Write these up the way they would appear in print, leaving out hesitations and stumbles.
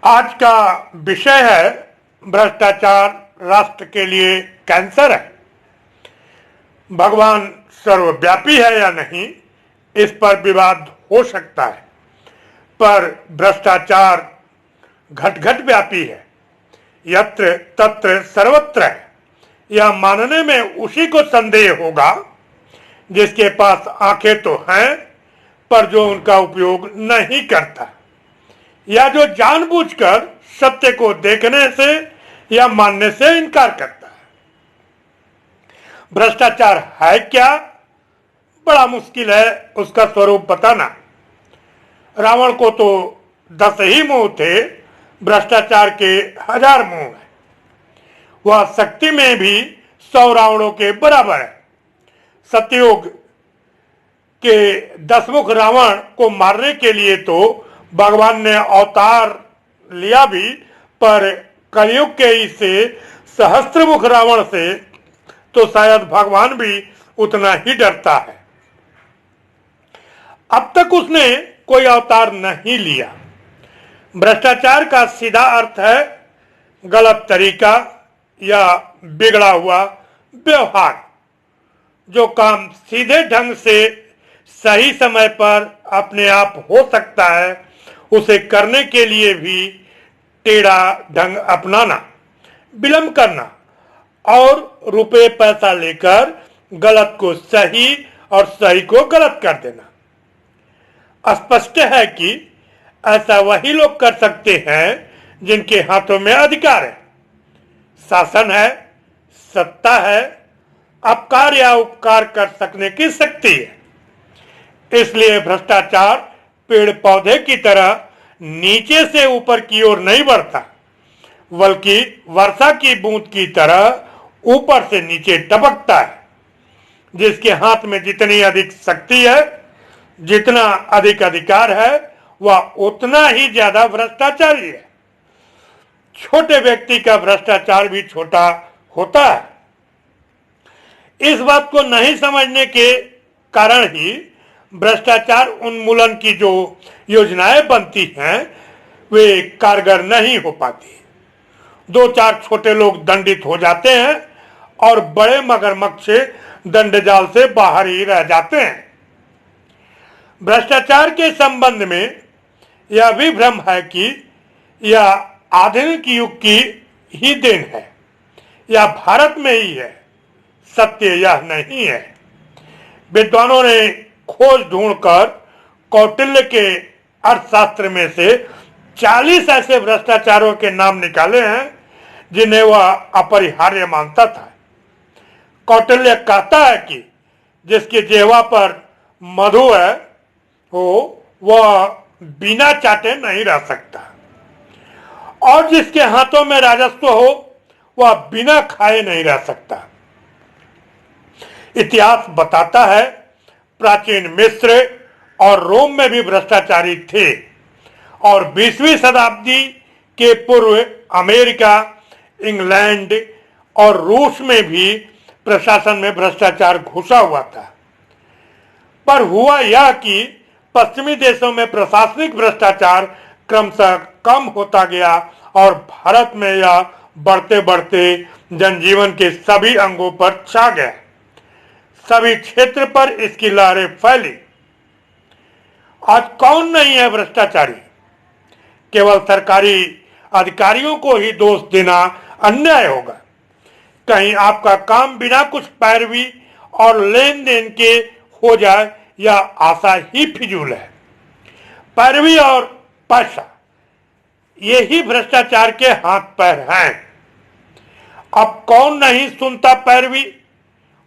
आज का विषय है भ्रष्टाचार राष्ट्र के लिए कैंसर है। भगवान सर्वव्यापी है या नहीं, इस पर विवाद हो सकता है, पर भ्रष्टाचार घट घट व्यापी है, यत्र तत्र सर्वत्र है। यह मानने में उसी को संदेह होगा जिसके पास आंखें तो हैं पर जो उनका उपयोग नहीं करता, या जो जानबूझकर सत्य को देखने से या मानने से इनकार करता है। भ्रष्टाचार है क्या? बड़ा मुश्किल है उसका स्वरूप बताना। रावण को तो 10 ही मुंह थे, भ्रष्टाचार के 1000 मुंह हैं। वह शक्ति में भी 100 रावणों के बराबर है। सतयुग के 10 मुख रावण को मारने के लिए तो भगवान ने अवतार लिया भी, पर कलयुग के इस सहस्त्रमुख रावण से तो शायद भगवान भी उतना ही डरता है। अब तक उसने कोई अवतार नहीं लिया। भ्रष्टाचार का सीधा अर्थ है गलत तरीका या बिगड़ा हुआ व्यवहार। जो काम सीधे ढंग से सही समय पर अपने आप हो सकता है, उसे करने के लिए भी टेढ़ा ढंग अपनाना, विलंब करना और रुपए पैसा लेकर गलत को सही और सही को गलत कर देना। स्पष्ट है कि ऐसा वही लोग कर सकते हैं जिनके हाथों में अधिकार है, शासन है, सत्ता है, अपकार या उपकार कर सकने की शक्ति है। इसलिए भ्रष्टाचार पेड़ पौधे की तरह नीचे से ऊपर की ओर नहीं बढ़ता, बल्कि वर्षा की बूंद की तरह ऊपर से नीचे टपकता है। जिसके हाथ में जितनी अधिक शक्ति है, जितना अधिक अधिकार है, वह उतना ही ज्यादा भ्रष्टाचारी है। छोटे व्यक्ति का भ्रष्टाचार भी छोटा होता है। इस बात को नहीं समझने के कारण ही भ्रष्टाचार उन्मूलन की जो योजनाएं बनती हैं, वे कारगर नहीं हो पाती। 2-4 छोटे लोग दंडित हो जाते हैं और बड़े मगरमच्छ दंडजाल से बाहर ही रह जाते हैं। भ्रष्टाचार के संबंध में यह भी भ्रम है कि यह आधुनिक युग की ही देन है या भारत में ही है। सत्य यह नहीं है। विद्वानों ने खोज ढूंढकर कौटिल्य के अर्थशास्त्र में से 40 ऐसे भ्रष्टाचारों के नाम निकाले हैं जिन्हें वह अपरिहार्य मानता था। कौटिल्य कहता है कि जिसकी जिह्वा पर मधु है हो वह बिना चाटे नहीं रह सकता, और जिसके हाथों में राजस्व हो वह बिना खाए नहीं रह सकता। इतिहास बताता है प्राचीन मिस्र और रोम में भी भ्रष्टाचारी थे, और 20वीं शताब्दी के पूर्व अमेरिका, इंग्लैंड और रूस में भी प्रशासन में भ्रष्टाचार घुसा हुआ था। पर हुआ यह कि पश्चिमी देशों में प्रशासनिक भ्रष्टाचार क्रमशः कम होता गया और भारत में यह बढ़ते बढ़ते जनजीवन के सभी अंगों पर छा गया। सभी क्षेत्र पर इसकी लहरें फैली। आज कौन नहीं है भ्रष्टाचारी? केवल सरकारी अधिकारियों को ही दोष देना अन्याय होगा। कहीं आपका काम बिना कुछ पैरवी और लेन देन के हो जाए, यह आशा ही फिजूल है। पैरवी और पैसा, यही भ्रष्टाचार के हाथ पैर हैं। अब कौन नहीं सुनता पैरवी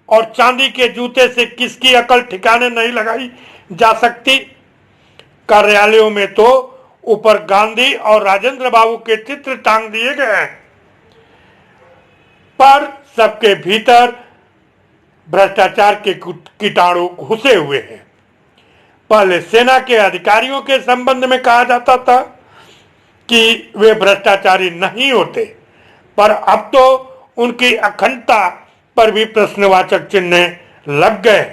और चांदी के जूते से किसकी अकल ठिकाने नहीं लगाई जा सकती। कार्यालयों में तो ऊपर गांधी और राजेंद्र बाबू के चित्र टांग दिए गए हैं, पर सबके भीतर भ्रष्टाचार के कीटाणु घुसे हुए हैं। पहले सेना के अधिकारियों के संबंध में कहा जाता था कि वे भ्रष्टाचारी नहीं होते, पर अब तो उनकी अखंडता पर भी प्रश्नवाचक चिन्ह लग गए।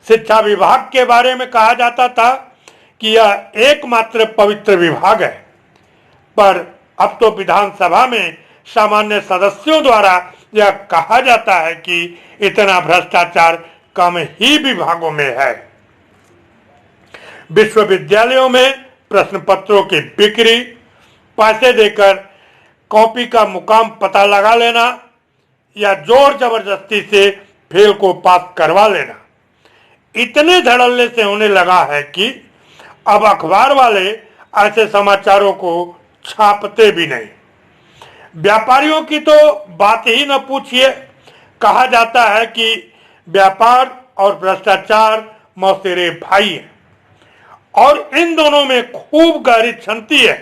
शिक्षा विभाग के बारे में कहा जाता था कि यह एकमात्र पवित्र विभाग है। पर अब तो विधानसभा में सामान्य सदस्यों द्वारा यह कहा जाता है कि इतना भ्रष्टाचार कम ही विभागों में है। विश्वविद्यालयों में प्रश्न पत्रों की बिक्री, पैसे देकर कॉपी का मुकाम पता लगा लेना या जोर जबरदस्ती से फेल को पास करवा लेना इतने धड़ल्ले से होने लगा है कि अब अखबार वाले ऐसे समाचारों को छापते भी नहीं। व्यापारियों की तो बात ही न पूछिए। कहा जाता है कि व्यापार और भ्रष्टाचार मौसेरे भाई हैं और इन दोनों में खूब गहरी छंती है।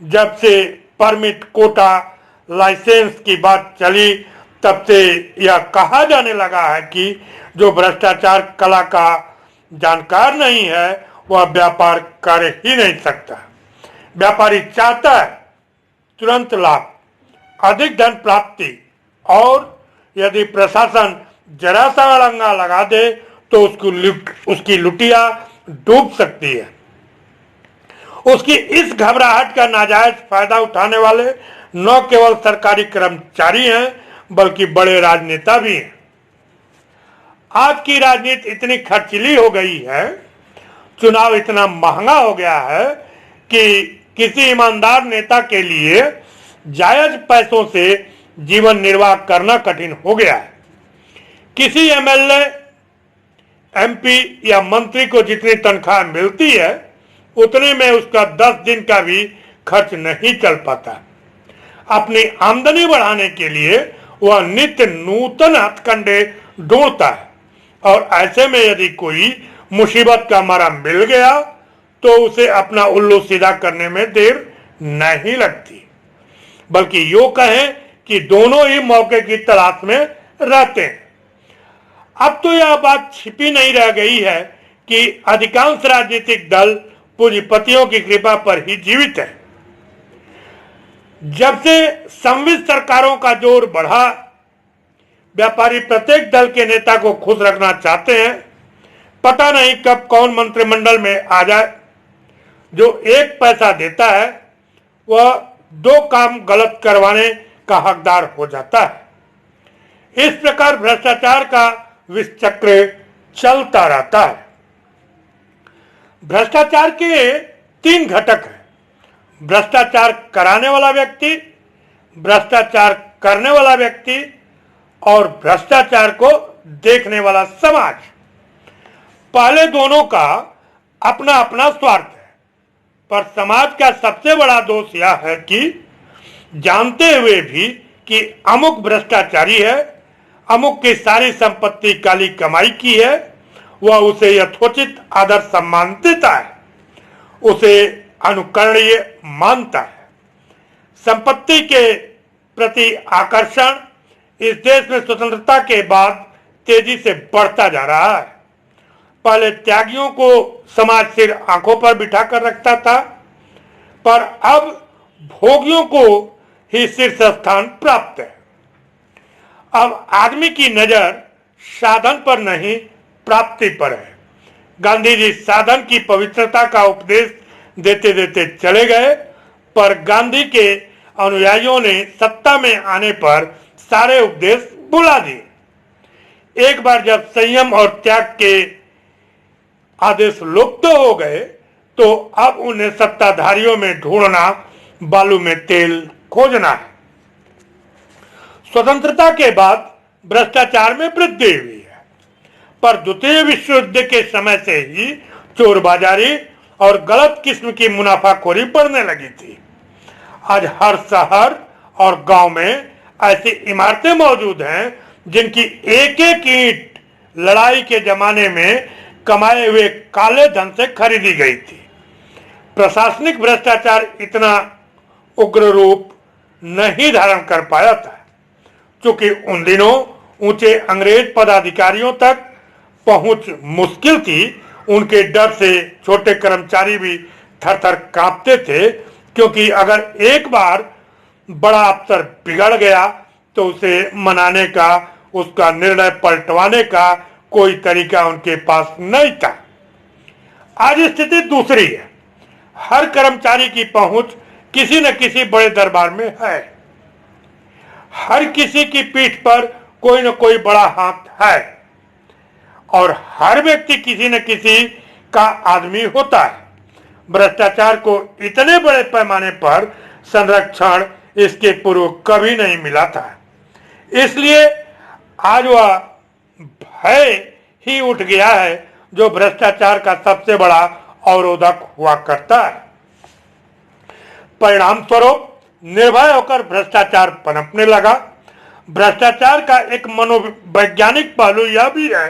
जब से परमिट, कोटा, लाइसेंस की बात चली तब से यह कहा जाने लगा है कि जो भ्रष्टाचार कला का जानकार नहीं है वह व्यापार कर ही नहीं सकता। व्यापारी चाहता है तुरंत लाभ, अधिक धन प्राप्ति, और यदि प्रशासन जरा सा अड़ंगा लगा दे तो उसकी लुटिया डूब सकती है। उसकी इस घबराहट का नाजायज फायदा उठाने वाले न केवल सरकारी कर्मचारी हैं बल्कि बड़े राजनेता भी हैं। आज की राजनीति इतनी खर्चीली हो गई है, चुनाव इतना महंगा हो गया है कि किसी ईमानदार नेता के लिए जायज पैसों से जीवन निर्वाह करना कठिन हो गया है। किसी एमएलए, एमपी या मंत्री को जितनी तनख्वाह मिलती है उतने में उसका 10 दिन का भी खर्च नहीं चल पाता। अपनी आमदनी बढ़ाने के लिए वह नित्य नूतन हथकंडे ढूंढता है और ऐसे में यदि कोई मुसीबत का मारा मिल गया तो उसे अपना उल्लू सीधा करने में देर नहीं लगती, बल्कि यूं कहें कि दोनों ही मौके की तलाश में रहते हैं। अब तो यह बात छिपी नहीं रह गई है कि अधिकांश राजनीतिक दल पूंजीपतियों की कृपा पर ही जीवित है। जब से संविध सरकारों का जोर बढ़ा, व्यापारी प्रत्येक दल के नेता को खुश रखना चाहते हैं। पता नहीं कब कौन मंत्रिमंडल में आ जाए। जो एक पैसा देता है वह 2 काम गलत करवाने का हकदार हो जाता है। इस प्रकार भ्रष्टाचार का विषचक्र चलता रहता है। भ्रष्टाचार के 3 घटक हैं: भ्रष्टाचार कराने वाला व्यक्ति, भ्रष्टाचार करने वाला व्यक्ति और भ्रष्टाचार को देखने वाला समाज। पहले दोनों का अपना अपना स्वार्थ है, पर समाज का सबसे बड़ा दोष यह है कि जानते हुए भी कि अमुक भ्रष्टाचारी है, अमुक की सारी संपत्ति काली कमाई की है, वह उसे यथोचित आदर सम्मान देता है, उसे अनुकरणीय मानता है। संपत्ति के प्रति आकर्षण इस देश में स्वतंत्रता के बाद तेजी से बढ़ता जा रहा है। पहले त्यागियों को समाज सिर आंखों पर बिठा कर रखता था, पर अब भोगियों को ही शीर्ष स्थान प्राप्त है। अब आदमी की नजर साधन पर नहीं प्राप्ति पर है। गांधी जी साधन की पवित्रता का उपदेश देते देते चले गए, पर गांधी के अनुयायियों ने सत्ता में आने पर सारे उपदेश भुला दिए। एक बार जब संयम और त्याग के आदेश लुप्त हो गए तो अब उन्हें सत्ताधारियों में ढूंढना, बालू में तेल खोजना है। स्वतंत्रता के बाद भ्रष्टाचार में वृद्धि हुई है, पर द्वितीय विश्व युद्ध के समय से ही चोरबाजारी और गलत किस्म की मुनाफाखोरी बढ़ने लगी थी। आज हर शहर और गांव में ऐसी इमारतें मौजूद हैं जिनकी एक एक ईंट लड़ाई के जमाने में कमाए हुए काले धन से खरीदी गई थी। प्रशासनिक भ्रष्टाचार इतना उग्र रूप नहीं धारण कर पाया था, क्योंकि उन दिनों ऊंचे अंग्रेज पदाधिकारियों तक पहुंच मुश्किल थी। उनके डर से छोटे कर्मचारी भी थर थर कांपते थे, क्योंकि अगर एक बार बड़ा अफसर बिगड़ गया तो उसे मनाने का, उसका निर्णय पलटवाने का कोई तरीका उनके पास नहीं था। आज स्थिति दूसरी है। हर कर्मचारी की पहुंच किसी न किसी बड़े दरबार में है। हर किसी की पीठ पर कोई न कोई बड़ा हाथ है और हर व्यक्ति किसी न किसी का आदमी होता है। भ्रष्टाचार को इतने बड़े पैमाने पर संरक्षण इसके पूर्व कभी नहीं मिला था। इसलिए आज वह भय ही उठ गया है जो भ्रष्टाचार का सबसे बड़ा अवरोधक हुआ करता है। परिणाम स्वरूप निर्भय होकर भ्रष्टाचार पनपने लगा। भ्रष्टाचार का एक मनोवैज्ञानिक पहलू यह भी है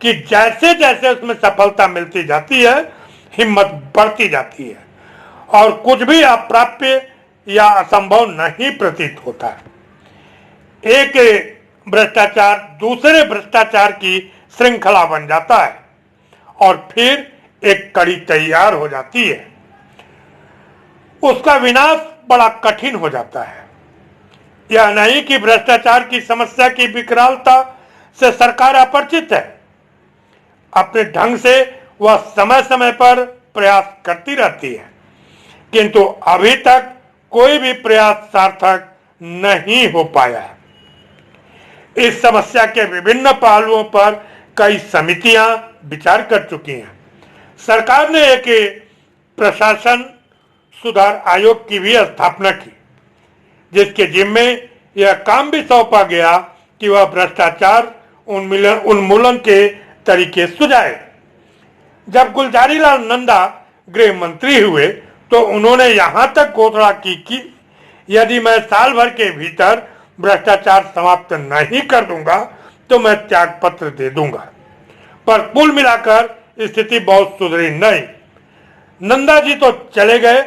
कि जैसे जैसे उसमें सफलता मिलती जाती है, हिम्मत बढ़ती जाती है और कुछ भी अप्राप्य या असंभव नहीं प्रतीत होता है। एक भ्रष्टाचार दूसरे भ्रष्टाचार की श्रृंखला बन जाता है और फिर एक कड़ी तैयार हो जाती है। उसका विनाश बड़ा कठिन हो जाता है। यह नहीं कि भ्रष्टाचार की समस्या की विकरालता से सरकार अपरिचित है। अपने ढंग से वह समय समय पर प्रयास करती रहती है, किंतु अभी तक कोई भी प्रयास सार्थक नहीं हो पाया है। इस समस्या के विभिन्न पहलुओं पर कई समितियां विचार कर चुकी हैं। सरकार ने एक प्रशासन सुधार आयोग की भी स्थापना की, जिसके जिम्मे यह काम भी सौंपा गया कि वह भ्रष्टाचार उन्मूलन के तरीके सुझाए। जब गुलजारीलाल नंदा गृह मंत्री हुए तो उन्होंने यहां तक घोषणा की कि यदि मैं साल भर के भीतर भ्रष्टाचार समाप्त नहीं कर दूंगा तो मैं त्याग पत्र दे दूंगा। पर कुल मिलाकर स्थिति बहुत सुधरी नहीं। नंदा जी तो चले गए,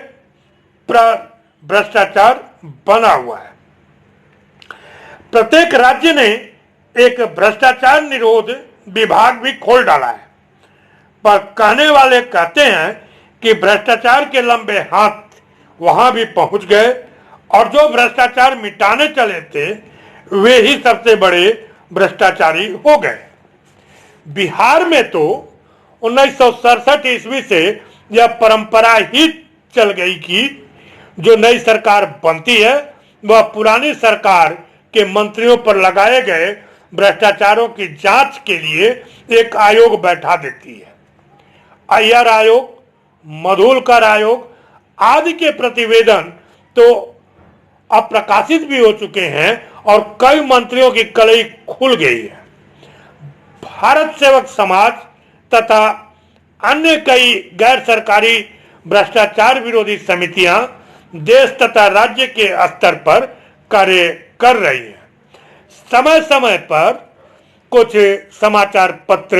भ्रष्टाचार बना हुआ है। प्रत्येक राज्य ने एक भ्रष्टाचार निरोध विभाग भी खोल डाला है, पर कहने वाले कहते हैं कि भ्रष्टाचार के लंबे हाथ वहां भी पहुंच गए और जो भ्रष्टाचार मिटाने चले थे वे ही सबसे बड़े भ्रष्टाचारी हो गए। बिहार में तो 1967 ईस्वी से यह परंपरा ही चल गई कि जो नई सरकार बनती है वह पुरानी सरकार के मंत्रियों पर लगाए गए भ्रष्टाचारों की जांच के लिए एक आयोग बैठा देती है। अय्यर आयोग, मधुलकर आयोग आदि के प्रतिवेदन तो अप्रकाशित भी हो चुके हैं और कई मंत्रियों की कलई खुल गई है। भारत सेवक समाज तथा अन्य कई गैर सरकारी भ्रष्टाचार विरोधी समितियां देश तथा राज्य के स्तर पर कार्य कर रही हैं। समय समय पर कुछ समाचार पत्र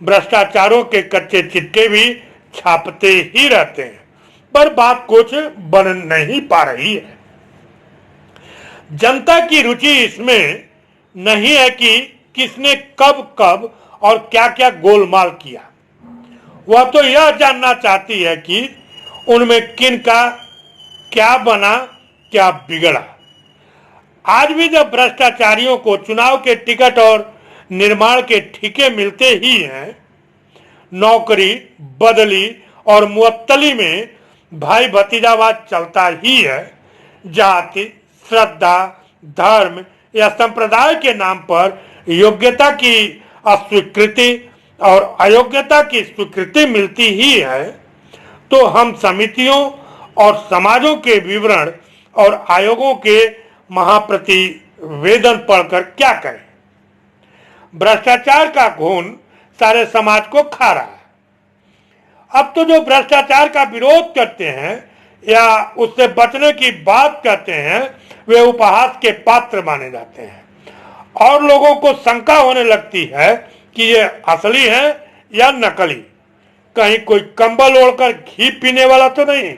भ्रष्टाचारों के कच्चे चिट्ठे भी छापते ही रहते हैं, पर बात कुछ बन नहीं पा रही है। जनता की रुचि इसमें नहीं है कि किसने कब कब और क्या क्या गोलमाल किया। वह तो यह जानना चाहती है कि उनमें किन का क्या बना, क्या बिगड़ा। आज भी जब भ्रष्टाचारियों को चुनाव के टिकट और निर्माण के ठेके मिलते ही हैं, नौकरी बदली और मुअत्तली में भाई भतीजावाद चलता ही है। जाति, श्रद्धा, धर्म या संप्रदाय के नाम पर योग्यता की अस्वीकृति और अयोग्यता की स्वीकृति मिलती ही है, तो हम समितियों और समाजों के विवरण और आयोगों के महाप्रतिवेदन पढ़कर क्या करें। भ्रष्टाचार का घून सारे समाज को खा रहा है। अब तो जो भ्रष्टाचार का विरोध करते हैं या उससे बचने की बात करते हैं वे उपहास के पात्र माने जाते हैं और लोगों को शंका होने लगती है कि ये असली है या नकली। कहीं कोई कंबल ओढ़कर घी पीने वाला तो नहीं।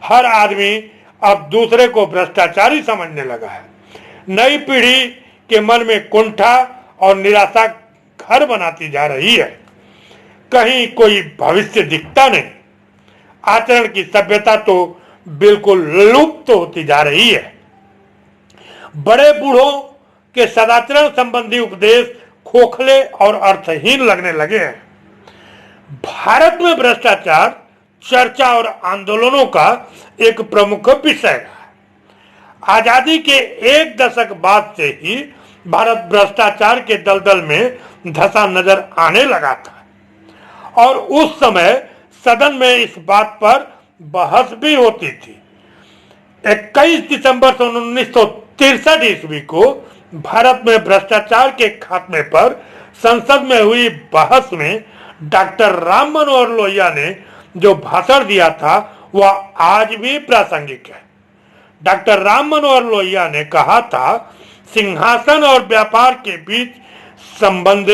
हर आदमी अब दूसरे को भ्रष्टाचारी समझने लगा है। नई पीढ़ी के मन में कुंठा और निराशा घर बनाती जा रही है। कहीं कोई भविष्य दिखता नहीं। आचरण की सभ्यता तो बिल्कुल लुप्त होती जा रही है। बड़े बूढ़ों के सदाचरण संबंधी उपदेश खोखले और अर्थहीन लगने लगे हैं। भारत में भ्रष्टाचार चर्चा और आंदोलनों का एक प्रमुख विषय रहा। आजादी के एक दशक बाद से ही भारत भ्रष्टाचार के दलदल में धंसा नजर आने लगा था और उस समय सदन में इस बात पर बहस भी होती थी। 21 दिसंबर सन 1963 ईस्वी को भारत में भ्रष्टाचार के खात्मे पर संसद में हुई बहस में डॉक्टर राम मनोहर लोहिया ने जो भाषण दिया था वह आज भी प्रासंगिक है। डॉक्टर राम मनोहर लोहिया ने कहा था, सिंहासन और व्यापार के बीच संबंध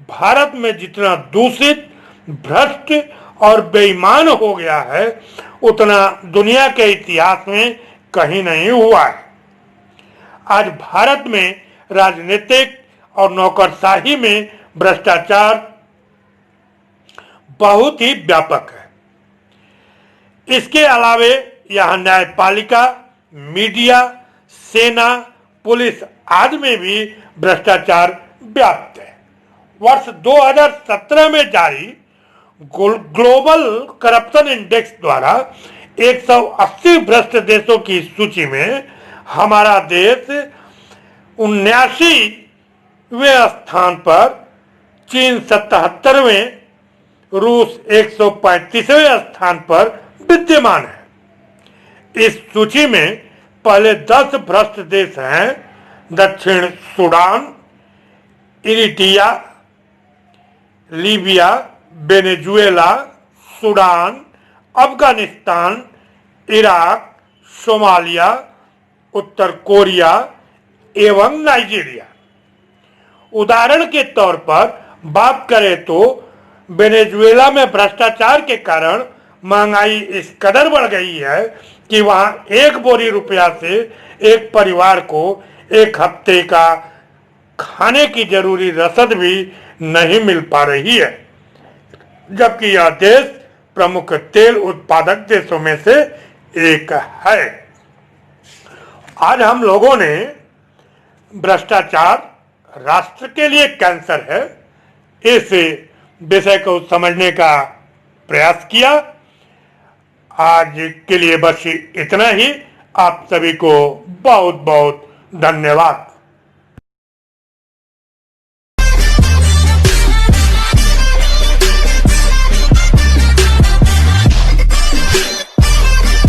भारत में जितना दूषित, भ्रष्ट और बेईमान हो गया है उतना दुनिया के इतिहास में कहीं नहीं हुआ है। आज भारत में राजनीतिक और नौकरशाही में भ्रष्टाचार बहुत ही व्यापक है। इसके अलावे यहाँ न्यायपालिका, मीडिया, सेना, पुलिस आदि में भी भ्रष्टाचार व्याप्त है। वर्ष 2017 में जारी ग्लोबल करप्शन इंडेक्स द्वारा 180 भ्रष्ट देशों की सूची में हमारा देश 79वें स्थान पर, चीन 77वें, रूस 135वें स्थान पर विद्यमान है। इस सूची में पहले 10 भ्रष्ट देश हैं दक्षिण Sudan, Eritrea, Libya, Venezuela, Sudan, Afghanistan, Iraq, Somalia, उत्तर कोरिया एवं नाइजीरिया। उदाहरण के तौर पर बात करें तो वेनेजुएला में भ्रष्टाचार के कारण महंगाई इस कदर बढ़ गई है कि वहां 1 बोरी रुपया से एक परिवार को एक हफ्ते का खाने की जरूरी रसद भी नहीं मिल पा रही है, जबकि यह देश प्रमुख तेल उत्पादक देशों में से एक है। आज हम लोगों ने भ्रष्टाचार राष्ट्र के लिए कैंसर है इस विषय को समझने का प्रयास किया। आज के लिए बस इतना ही। आप सभी को बहुत बहुत धन्यवाद।